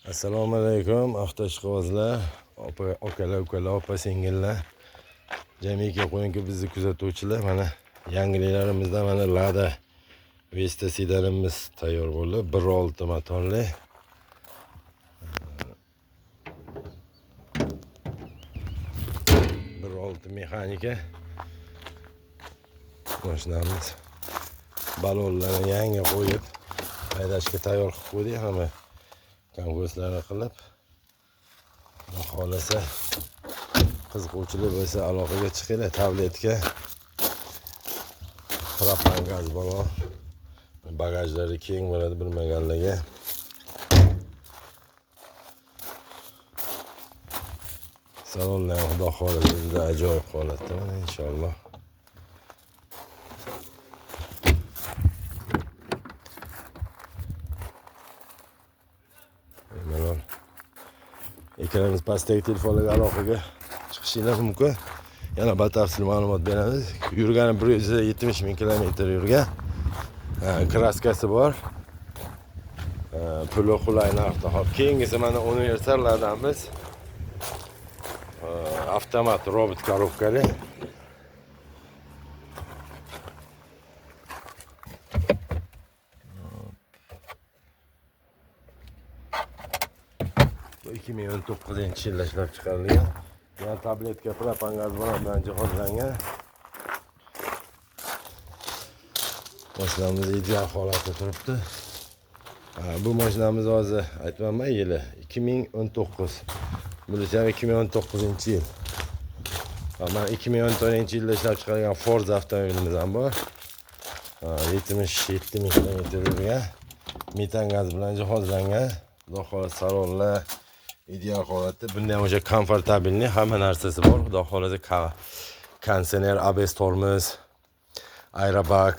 Assalomu alaykum, ishqibozlar, akalar, ukalar, opa-singillar, jamiki qo'yinki bizni kuzatuvchilar. Mana yangiliklarimizda mana Lada Vesta sedanimiz tayyor bo'ldi. 1.6 motorli. 1.6 mexanika. Mashinamiz balonlarni yangi qo'yib, haydashga tayyor qilib qo'ydik. Hamma konkurslarni qilib, xohlasa qiziquvchilar bo'lsa aloqaga chiqinglar. Tabletka, propan gaz balon, bagajlari keng bo'ladi bilmaganlarga. Salonlar xudo xohlasa juda ajoyib holatda mana inshaalloh. Ekranimiz pastdagi telefonlarga aloqaga chiqishinglar mumkin. Yana batafsil ma'lumot beramiz. Yurgani 170 ming kilometr yurgan. Kraskasi bor. Puli qulay narxda. Hop, keyingisi mana universallardan biz avtomat robot korobkali. Bu 2019-yilda ishlab chiqarilgan. Yana tabletka propan gaz balon bilan jihozlangan. Mashinamiz ideal holatda turibdi. Bu mashinamiz hozir aytmanman yili 2019. Bunisi ham 2019-yil. Mana 2014-yilda ishlab chiqarilgan Forza avtomobilimiz ham bor. 77 ming kilometr yurgan. Metan gaz bilan jihozlangan. Xudo xohlasa salonlar ideal holatda. Bunda ham o'sha komfortabilni hamma narsasi bor. Xudo xohlasa konditsioner, ABS tormoz, aerobag,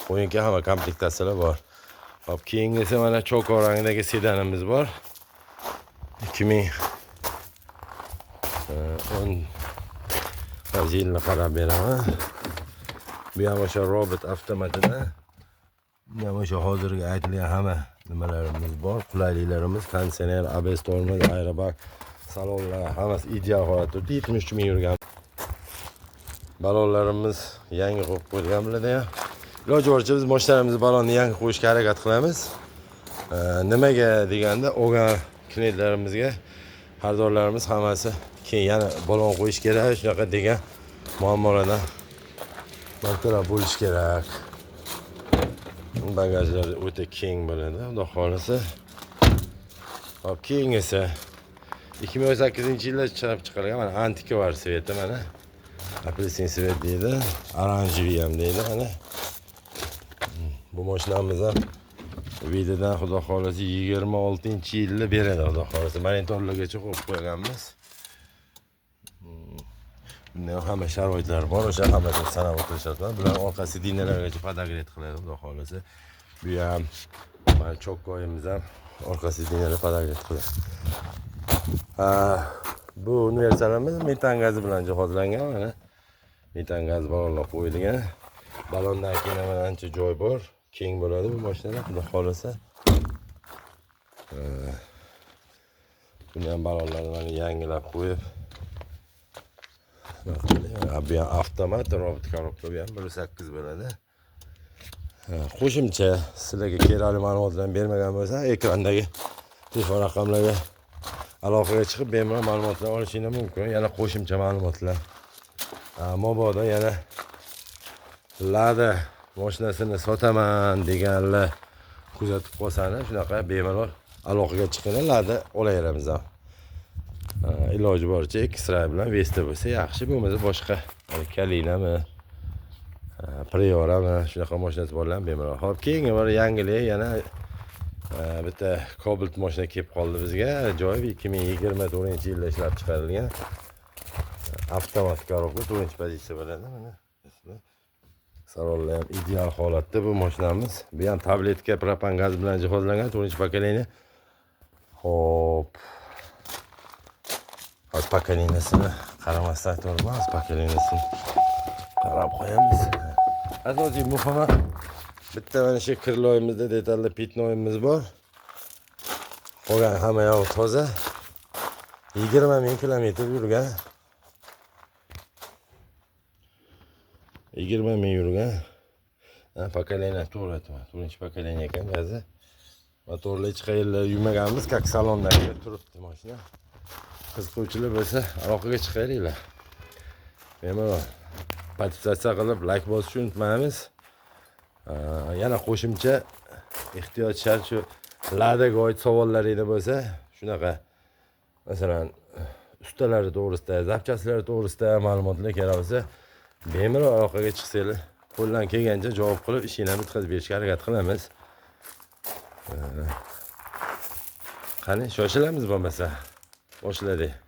qo'yinki hamma komplektatsiyalar bor. Hop, keyingisi mana cho'qor rangdagi sedanimiz bor. 2010 yilni qarab beraman. Bu ham o'sha robot avtomatida. Bu ham o'sha hozirgi aytilgan hamma nimalarimiz bor. Qulayliklarimiz, konditsioner, ABS tormoz, aerobag, salonlar hammasi ideal holatda. 73 ming yurgan. Balonlarimiz yangi qo'yib qo'yilgan bularda ham. Iloji boricha biz mashinalarimizni balonni yangi qo'yishga harakat qilamiz. Nimaga deganda, olgan klientlarimizga xaridorlarimiz hammasi keyin yana balon qo'yish kerak, shunaqa degan muammolardan bartaraf bo'lish kerak. Bagajlar o'ta keng bo'ladi, xudo xohlasa. Hop, keyingisi 2018-yilda chiqarib chiqarilgan mana antika versiyasi mana. Apelsin svet deydi, oranjiy ham deydi mana. Bu mashinamiz ham videodan xudo xohlasa 26-yilda beradi, xudo xohlasa. Monitorlargacha qo'yib qo'yganmiz. Bunda hamma sharoitlar bor, o'sha hammasini sanab o'tirishadi. Bular orqasi dinalargacha podogret qiladi, xudo xohlasa. Bu ham mana cho'kkoyimiz ham orqasi dinalar podogret qiladi. Bu universalimiz metan gazi bilan jihozlangan mana. Metan gaz balonlar qo'yilgan. Balondan keyin mana ancha joy bor. Keng bo'ladi bu mashinalar, xudo xohlasa. Bundan balonlarni yangilab qo'yib. Bu ham avtomat robot korobka, bu ham 1.8 bo'ladi. Qo'shimcha sizlarga kerakli ma'lumotlarni bermagan bo'lsam, ekrandagi telefon raqamlariga aloqaga chiqib bemalol ma'lumotlar olishingiz mumkin. Yana qo'shimcha ma'lumotlar. Mabodo yana Lada mashinasini sotaman deganlar kuzatib qolsangiz, shunaqa bemalol aloqaga chiqinglar, Lada olaveramiz ham. Iloji boricha X-Ray bilan Vesta bo'lsa yaxshi, bo'lmasa boshqa Kalinami, Priorami shunaqa mashinasi borlar bemalol. Hop, keyingi bor yangilik yana bitta Cobalt mashina kelib qoldi bizga. Ajoyib 2024-yilda ishlab chiqarilgan avtomat korobka 4-pozitsiya bo'ladi mana. Salonlar ham ideal holatda bu mashinamiz. Bu ham tabletka propan gaz bilan jihozlangan 4-pokoleniya. Hop. Az pokoleniyasini qaramasdan turibmiz, pokoleniyasini qarab qo'yamiz. Asosiy muhimi bitta mana shu kirloyimizda detalli pitnoyimiz bor. Qolgan hamma yog'i toza. 20 ming kilometr yurgan. 20 ming yurgan. Pokoleniya to'g'ri aytaman. 4-pokoleniya ekan gazi. Motorli hech qayerda yurmaganmiz, как salonda turibdi mashina. Qiziquvchilar bo'lsa, aloqaga chiqaringlar. Bemalol podpisatsiya qilib, like bosishni unutmaymiz. Yana qo'shimcha ehtiyoj shart shu Ladaga oid savollaringiz bo'lsa, shunaqa masalan ustalari to'g'risida, zapchastlari to'g'risida ma'lumotlar kerak bo'lsa, bemalol aloqaga chiqsanglar, qo'ldan kelgancha javob qilib, ishinglarni bitkazib berishga harakat qilamiz. Qani, shoshilamiz bo'lmasa. Boshladik.